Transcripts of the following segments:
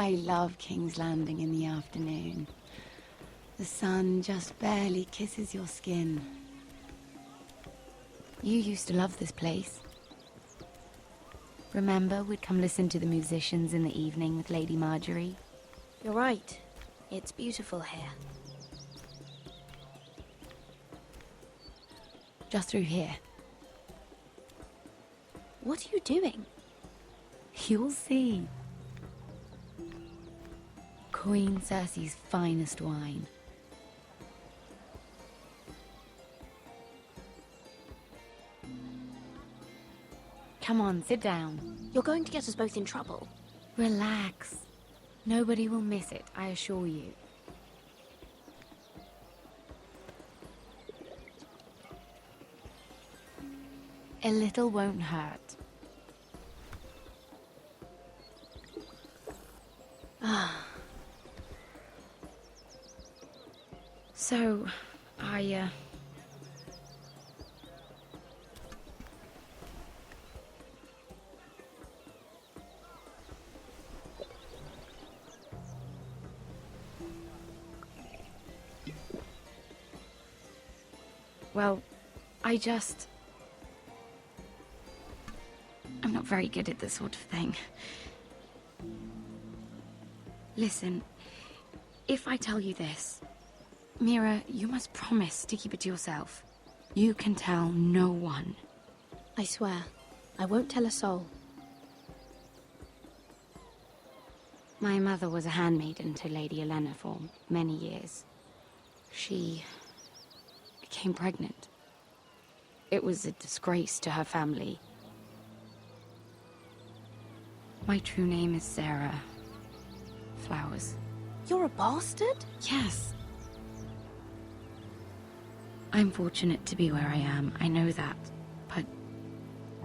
I love King's Landing in the afternoon. The sun just barely kisses your skin. You used to love this place. Remember, we'd come listen to the musicians in the evening with Lady Marjorie? You're right. It's beautiful here. Just through here. What are you doing? You'll see. Queen Cersei's finest wine. Come on, sit down. You're going to get us both in trouble. Relax. Nobody will miss it, I assure you. A little won't hurt. So, well, I'm not very good at this sort of thing. Listen, if I tell you this, Mira, you must promise to keep it to yourself. You can tell no one. I swear, I won't tell a soul. My mother was a handmaiden to Lady Olenna for many years. She became pregnant. It was a disgrace to her family. My true name is Sarah Flowers. You're a bastard? Yes. I'm fortunate to be where I am, I know that. But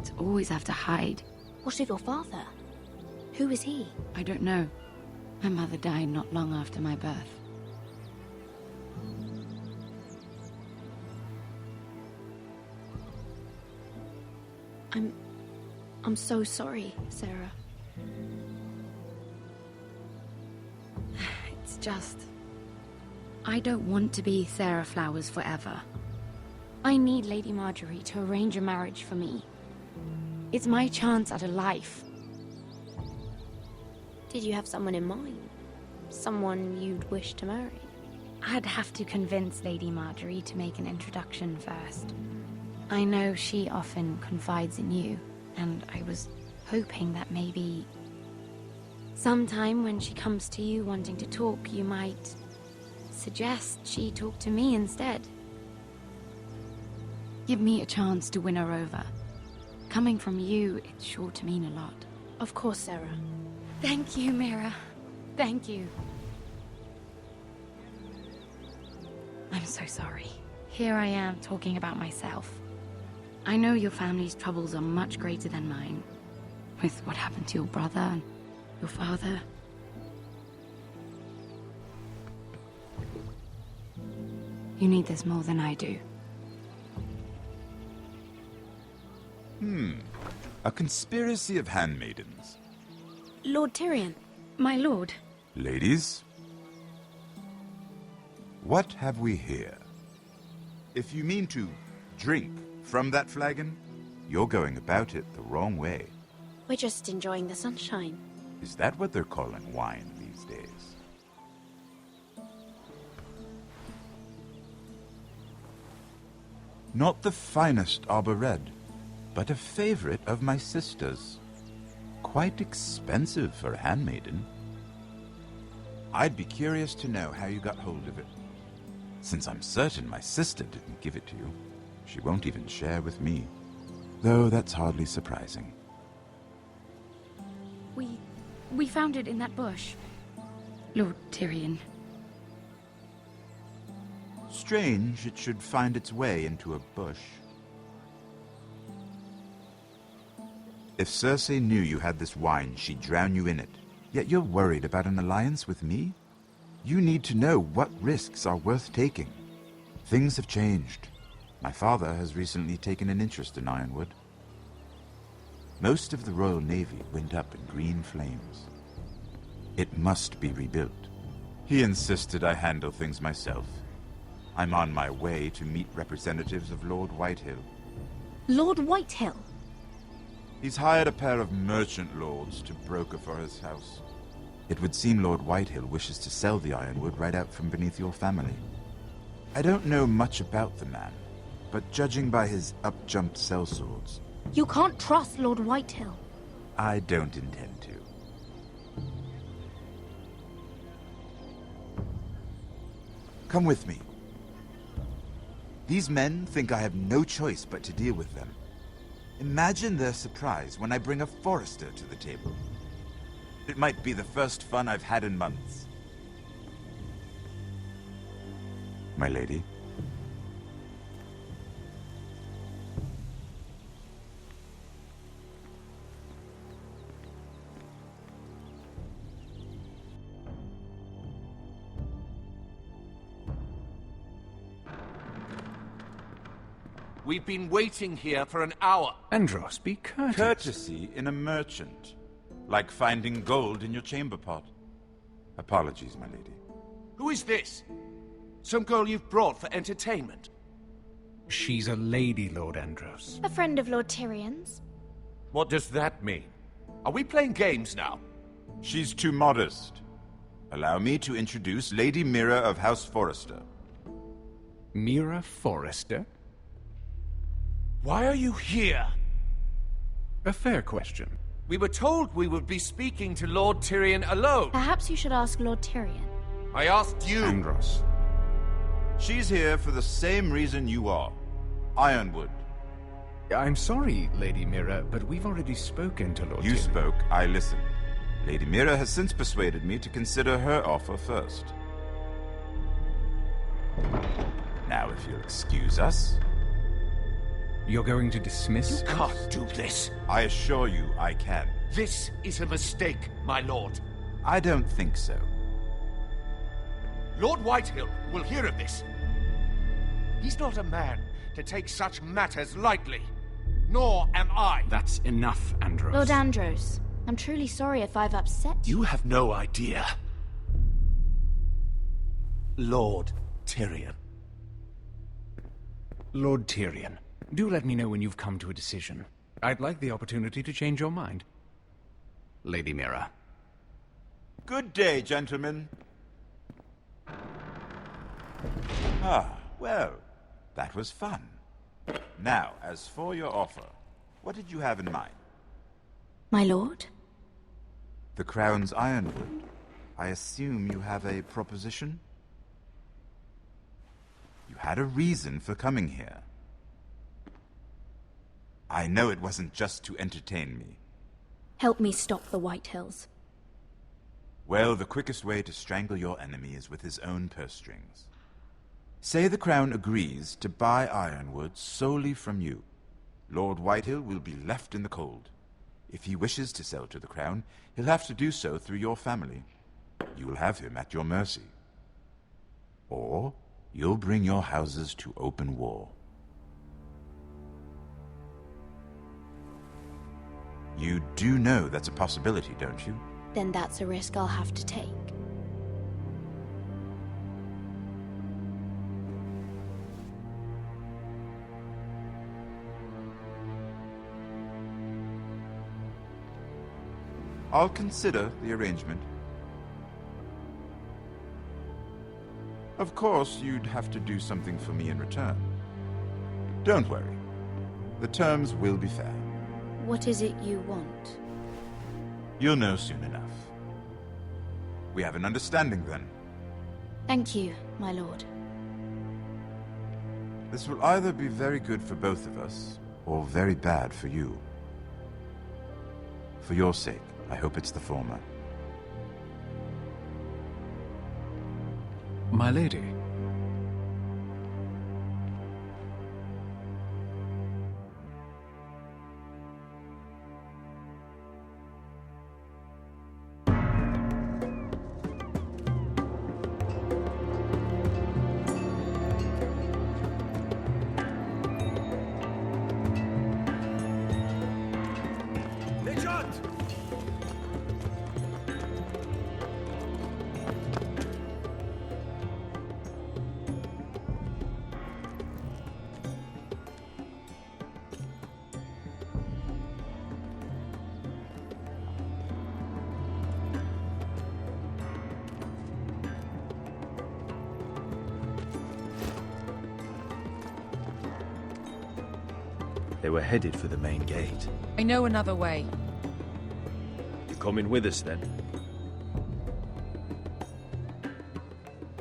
to always have to hide. What of your father? Who is he? I don't know. My mother died not long after my birth. I'm so sorry, Sarah. It's just... I don't want to be Sarah Flowers forever. I need Lady Marjorie to arrange a marriage for me. It's my chance at a life. Did you have someone in mind? Someone you'd wish to marry? I'd have to convince Lady Marjorie to make an introduction first. I know she often confides in you, and I was hoping that maybe... sometime when she comes to you wanting to talk, you might suggest she talk to me instead. Give me a chance to win her over. Coming from you, it's sure to mean a lot. Of course, Sarah. Thank you, Mira. Thank you. I'm so sorry. Here I am talking about myself. I know your family's troubles are much greater than mine. With what happened to your brother and your father. You need this more than I do. A conspiracy of handmaidens. Lord Tyrion. My lord. Ladies, what have we here? If you mean to drink from that flagon, you're going about it the wrong way. We're just enjoying the sunshine. Is that what they're calling wine these days? Not the finest arbor red, but a favorite of my sister's. Quite expensive for a handmaiden. I'd be curious to know how you got hold of it. Since I'm certain my sister didn't give it to you, she won't even share with me. Though that's hardly surprising. We found it in that bush. Lord Tyrion. Strange it should find its way into a bush. If Cersei knew you had this wine, she'd drown you in it. Yet you're worried about an alliance with me? You need to know what risks are worth taking. Things have changed. My father has recently taken an interest in Ironwood. Most of the Royal Navy went up in green flames. It must be rebuilt. He insisted I handle things myself. I'm on my way to meet representatives of Lord Whitehill. Lord Whitehill? He's hired a pair of merchant lords to broker for his house. It would seem Lord Whitehill wishes to sell the ironwood right out from beneath your family. I don't know much about the man, but judging by his up-jumped sellswords, You can't trust Lord Whitehill. I don't intend to. Come with me. These men think I have no choice but to deal with them. Imagine their surprise when I bring a forester to the table. It might be the first fun I've had in months. My lady. We've been waiting here for an hour. Andros, be courteous. Courtesy in a merchant. Like finding gold in your chamber pot. Apologies, my lady. Who is this? Some girl you've brought for entertainment? She's a lady, Lord Andros. A friend of Lord Tyrion's. What does that mean? Are we playing games now? She's too modest. Allow me to introduce Lady Mira of House Forrester. Mira Forrester? Why are you here? A fair question. We were told we would be speaking to Lord Tyrion alone. Perhaps you should ask Lord Tyrion. I asked you. Andros. She's here for the same reason you are. Ironwood. I'm sorry, Lady Mira, but we've already spoken to Lord You Tyrion. spoke, I listened. Lady Mira has since persuaded me to consider her offer first. Now, if you'll excuse us... You're going to dismiss You can't do this. I assure you I can. This is a mistake, my lord. I don't think so. Lord Whitehill will hear of this. He's not a man to take such matters lightly. Nor am I. That's enough, Andros. Lord Andros, I'm truly sorry if I've upset you. You have no idea. Lord Tyrion. Lord Tyrion, do let me know when you've come to a decision. I'd like the opportunity to change your mind. Lady Mira. Good day, gentlemen. Ah, well, that was fun. Now, as for your offer, what did you have in mind? My lord? The Crown's ironwood. I assume you have a proposition? You had a reason for coming here. I know it wasn't just to entertain me. Help me stop the Whitehills. Well, the quickest way to strangle your enemy is with his own purse strings. Say the Crown agrees to buy ironwood solely from you. Lord Whitehill will be left in the cold. If he wishes to sell to the Crown, he'll have to do so through your family. You will have him at your mercy. Or you'll bring your houses to open war. You do know that's a possibility, don't you? Then that's a risk I'll have to take. I'll consider the arrangement. Of course, you'd have to do something for me in return. Don't worry. The terms will be fair. What is it you want? You'll know soon enough. We have an understanding then. Thank you, my lord. This will either be very good for both of us, or very bad for you. For your sake, I hope it's the former. My lady. They were headed for the main gate. I know another way. You coming with us then?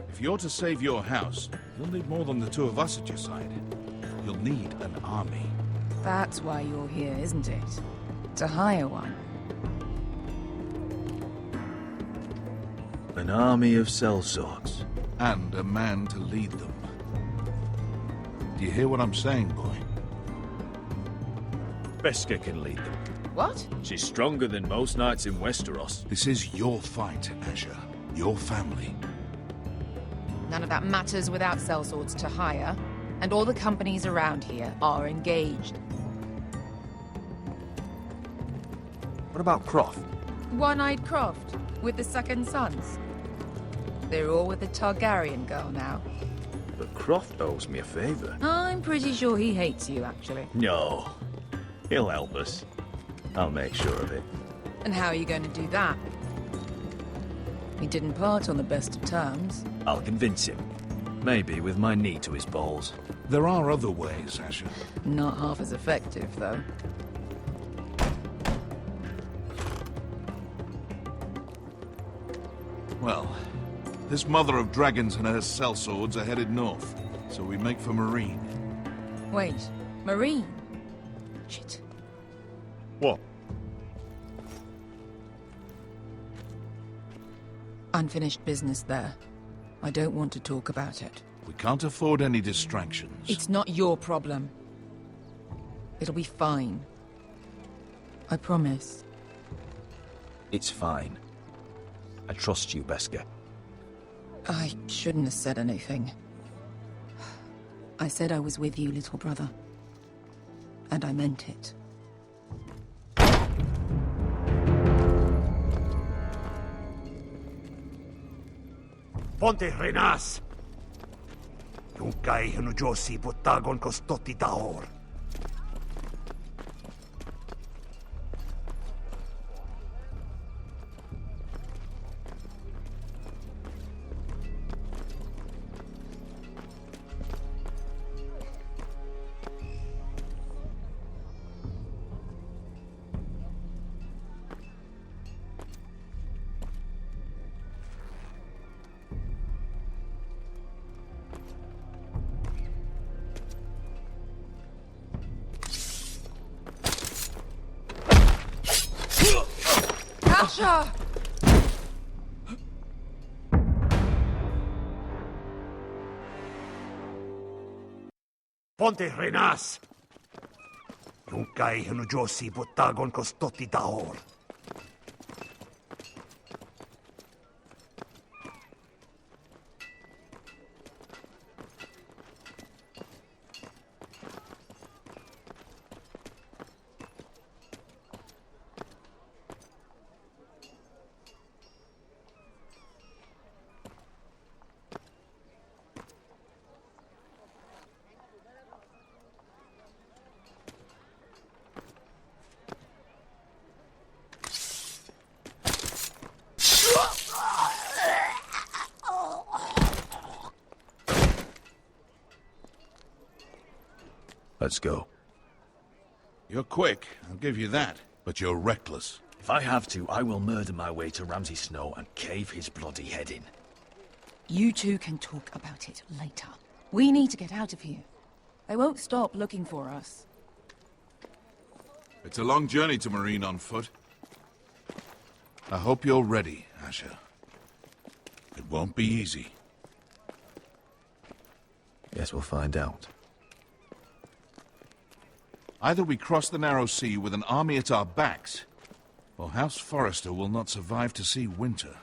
If you're to save your house, you'll need more than the two of us at your side. You'll need an army. That's why you're here, isn't it? To hire one. An army of sellswords. And a man to lead them. Do you hear what I'm saying, boy? Beskha can lead them. What? She's stronger than most knights in Westeros. This is your fight, Asher. Your family. None of that matters without sellswords to hire, and all the companies around here are engaged. What about Croft? One-Eyed Croft, with the second sons. They're all with the Targaryen girl now. But Croft owes me a favor. I'm pretty sure he hates you, actually. No. He'll help us. I'll make sure of it. And how are you going to do that? We didn't part on the best of terms. I'll convince him. Maybe with my knee to his balls. There are other ways, Asher. Not half as effective, though. Well, this mother of dragons and her sellswords are headed north, so we make for Marine. Wait, Marine? Shit. What? Unfinished business there. I don't want to talk about it. We can't afford any distractions. It's not your problem. It'll be fine. I promise. It's fine. I trust you, Beskha. I shouldn't have said anything. I said I was with you, little brother. And I meant it. Ponte renas! Yung kai hanujosi butagon kostoti taor. Asha! Ponte renas! Yung kai hanujosi butagon kostoti taor. Let's go. You're quick, I'll give you that. But you're reckless. If I have to, I will murder my way to Ramsay Snow and cave his bloody head in. You two can talk about it later. We need to get out of here. They won't stop looking for us. It's a long journey to Marine on foot. I hope you're ready, Asher. It won't be easy. Guess we'll find out. Either we cross the narrow sea with an army at our backs, or House Forrester will not survive to see winter.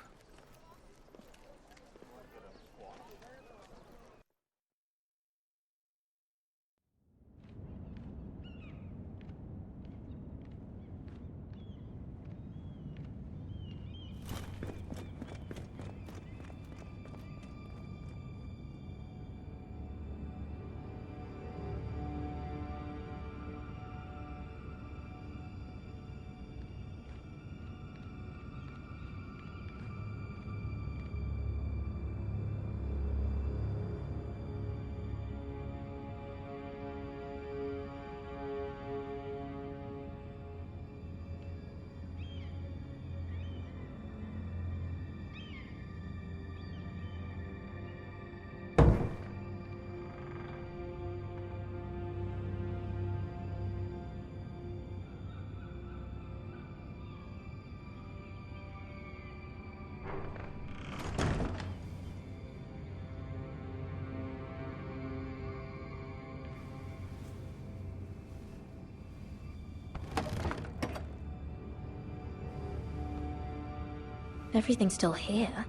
Everything's still here.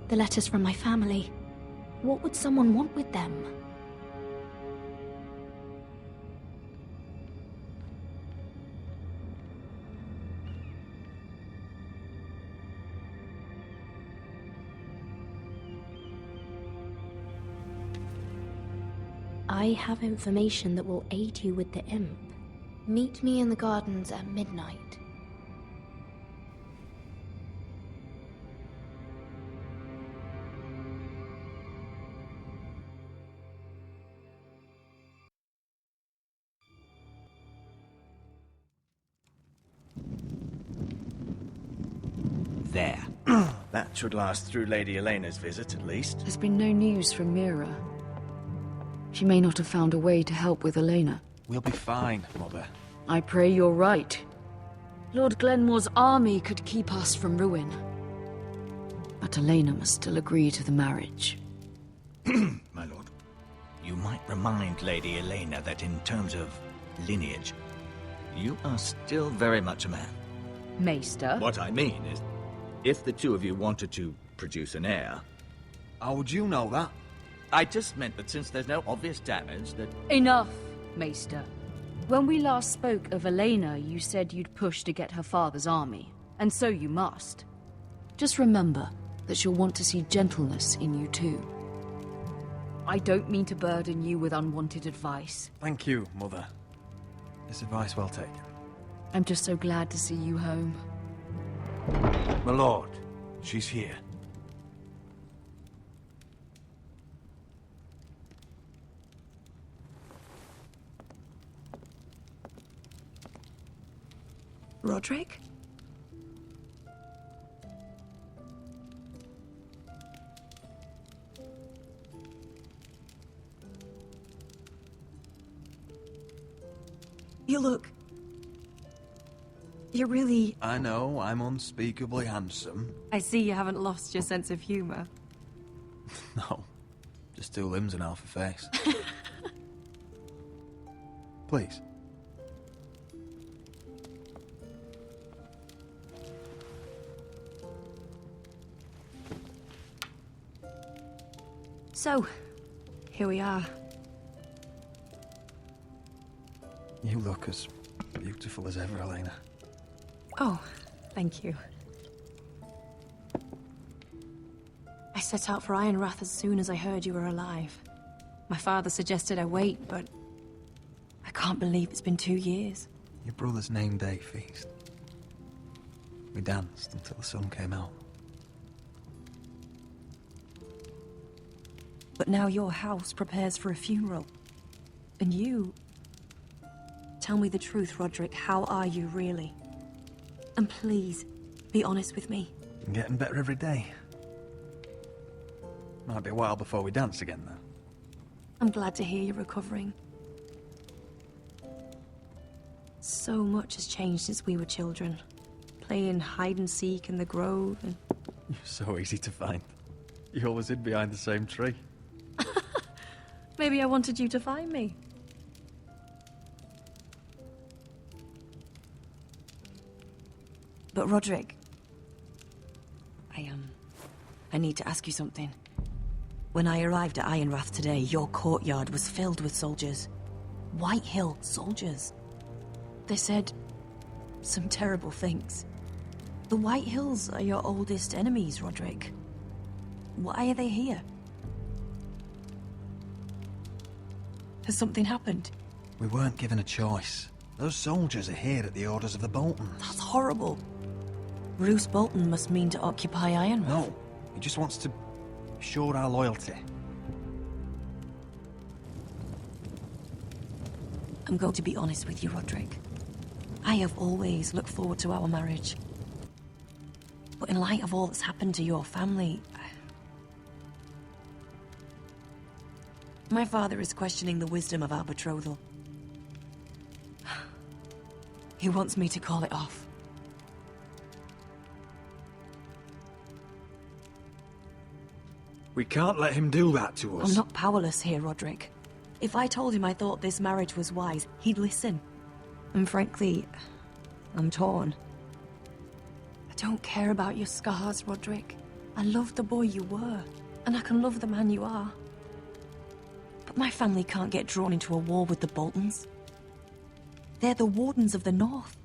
The letters from my family. What would someone want with them? I have information that will aid you with the imp. Meet me in the gardens at midnight. There. That should last through Lady Elena's visit, at least. There's been no news from Mira. She may not have found a way to help with Elena. We'll be fine, Mother. I pray you're right. Lord Glenmore's army could keep us from ruin. But Elena must still agree to the marriage. My lord. You might remind Lady Elena that in terms of lineage, you are still very much a man. Maester? What I mean is, if the two of you wanted to produce an heir... How would you know that? I just meant that since there's no obvious damage, that... Enough, Maester. When we last spoke of Elena, you said you'd push to get her father's army. And so you must. Just remember that she'll want to see gentleness in you too. I don't mean to burden you with unwanted advice. Thank you, Mother. This advice well taken. I'm just so glad to see you home. My lord, she's here. Roderick? You look... You're really... I know, I'm unspeakably handsome. I see you haven't lost your sense of humor. No, just two limbs and half a face. Please. So, here we are. You look as beautiful as ever, Elena. Oh, thank you. I set out for Ironrath as soon as I heard you were alive. My father suggested I wait, but I can't believe it's been 2 years. Your brother's name day feast. We danced until the sun came out. But now your house prepares for a funeral. And you... Tell me the truth, Roderick. How are you, really? And please, be honest with me. I'm getting better every day. Might be a while before we dance again, though. I'm glad to hear you're recovering. So much has changed since we were children. Playing hide-and-seek in the grove and... You're so easy to find. You always hid behind the same tree. Maybe I wanted you to find me. But Roderick... I need to ask you something. When I arrived at Ironrath today, your courtyard was filled with soldiers. White Hill soldiers. They said some terrible things. The White Hills are your oldest enemies, Roderick. Why are they here? Has something happened? We weren't given a choice. Those soldiers are here at the orders of the Boltons. That's horrible. Roose Bolton must mean to occupy Ironrath. No, he just wants to assure our loyalty. I'm going to be honest with you, Roderick. I have always looked forward to our marriage. But in light of all that's happened to your family... My father is questioning the wisdom of our betrothal. He wants me to call it off. We can't let him do that to us. I'm not powerless here, Roderick. If I told him I thought this marriage was wise, he'd listen. And frankly, I'm torn. I don't care about your scars, Roderick. I love the boy you were, and I can love the man you are. But my family can't get drawn into a war with the Boltons. They're the Wardens of the North.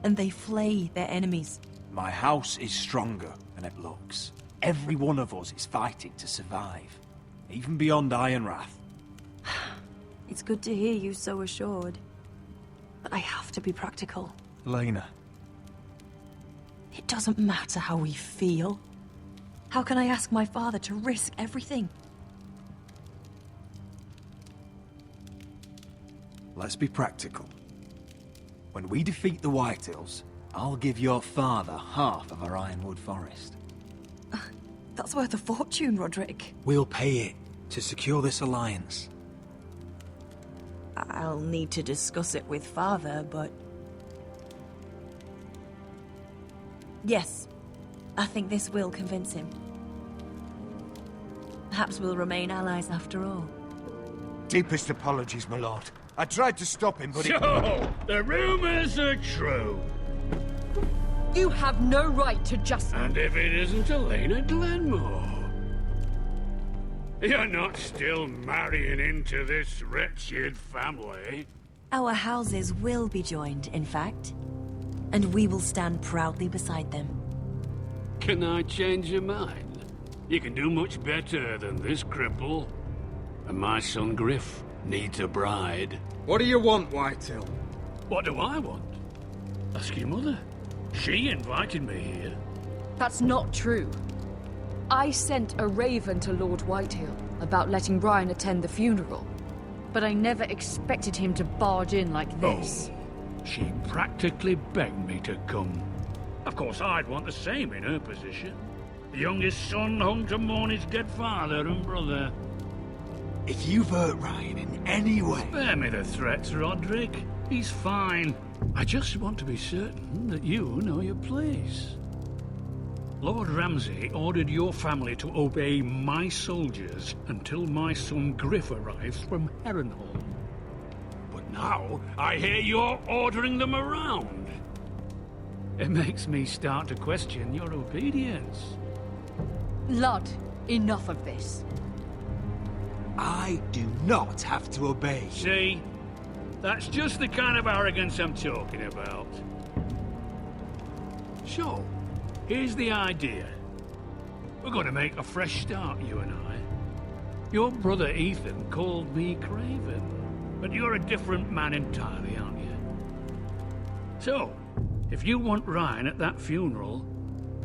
And they flay their enemies. My house is stronger than it looks. Every one of us is fighting to survive, even beyond Ironrath. It's good to hear you so assured. But I have to be practical. Elena. It doesn't matter how we feel. How can I ask my father to risk everything? Let's be practical. When we defeat the Whitehills, I'll give your father half of our Ironwood Forest. That's worth a fortune, Roderick. We'll pay it to secure this alliance. I'll need to discuss it with father, but... Yes, I think this will convince him. Perhaps we'll remain allies after all. Deepest apologies, my lord. I tried to stop him, but So, the rumors are true. You have no right to just... And if it isn't Elena Glenmore? You're not still marrying into this wretched family? Our houses will be joined, in fact. And we will stand proudly beside them. Can I change your mind? You can do much better than this cripple. And my son Griff needs a bride. What do you want, Whitehill? What do I want? Ask your mother. She invited me here. That's not true. I sent a raven to Lord Whitehill about letting Brian attend the funeral. But I never expected him to barge in like this. Oh, she practically begged me to come. Of course, I'd want the same in her position. The youngest son home to mourn his dead father and brother. If you've hurt Ryan in any way... Spare me the threats, Roderick. He's fine. I just want to be certain that you know your place. Lord Ramsay ordered your family to obey my soldiers until my son Griff arrives from Harrenhal. But now, I hear you're ordering them around. It makes me start to question your obedience. Lud, enough of this. I do not have to obey. See? That's just the kind of arrogance I'm talking about. So, here's the idea. We're going to make a fresh start, you and I. Your brother Ethan called me Craven, but you're a different man entirely, aren't you? So, if you want Ryan at that funeral,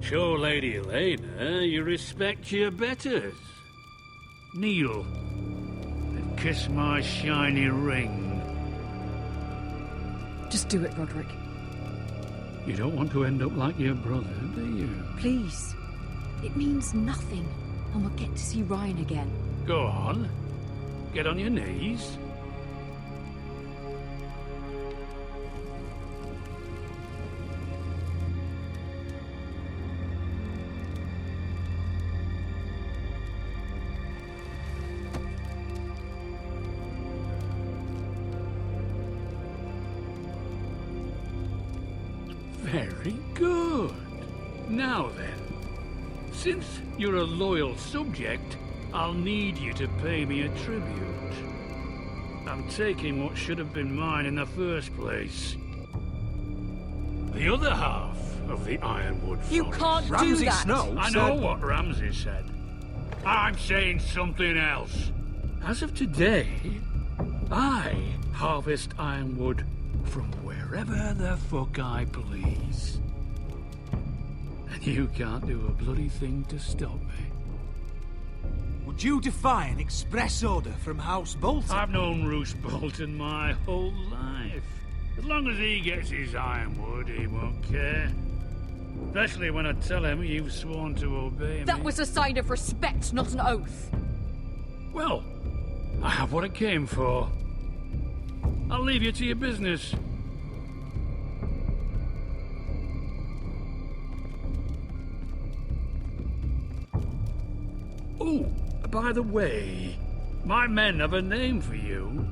show Lady Elena you respect your betters. Kneel and kiss my shiny ring. Just do it, Roderick. You don't want to end up like your brother, do you? Please. It means nothing, and we'll get to see Ryan again. Go on. Get on your knees. Very good. Now then, since you're a loyal subject, I'll need you to pay me a tribute. I'm taking what should have been mine in the first place. The other half of the Ironwood Forest. You can't do Ramsay that! Snow I know what Ramsay said. I'm saying something else. As of today, I harvest ironwood from wherever the fuck I please. And you can't do a bloody thing to stop me. Would you defy an express order from House Bolton? I've known Roose Bolton my whole life. As long as he gets his ironwood, he won't care. Especially when I tell him you've sworn to obey me. That was a sign of respect, not an oath. Well, I have what I came for. I'll leave you to your business. Oh, by the way, My men have a name for you.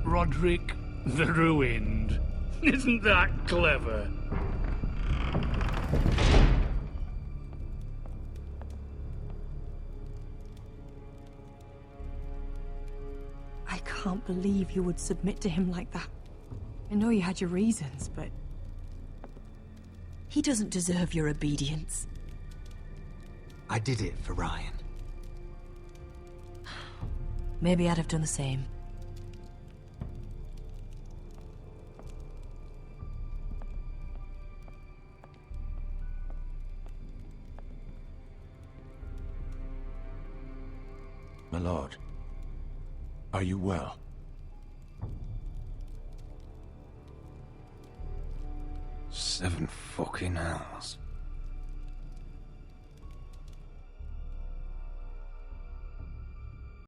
Roderick the Ruined. Isn't that clever? I can't believe you would submit to him like that. I know you had your reasons, but... he doesn't deserve your obedience. I did it for Ryan. Maybe I'd have done the same. My lord, are you well? 7 fucking hours.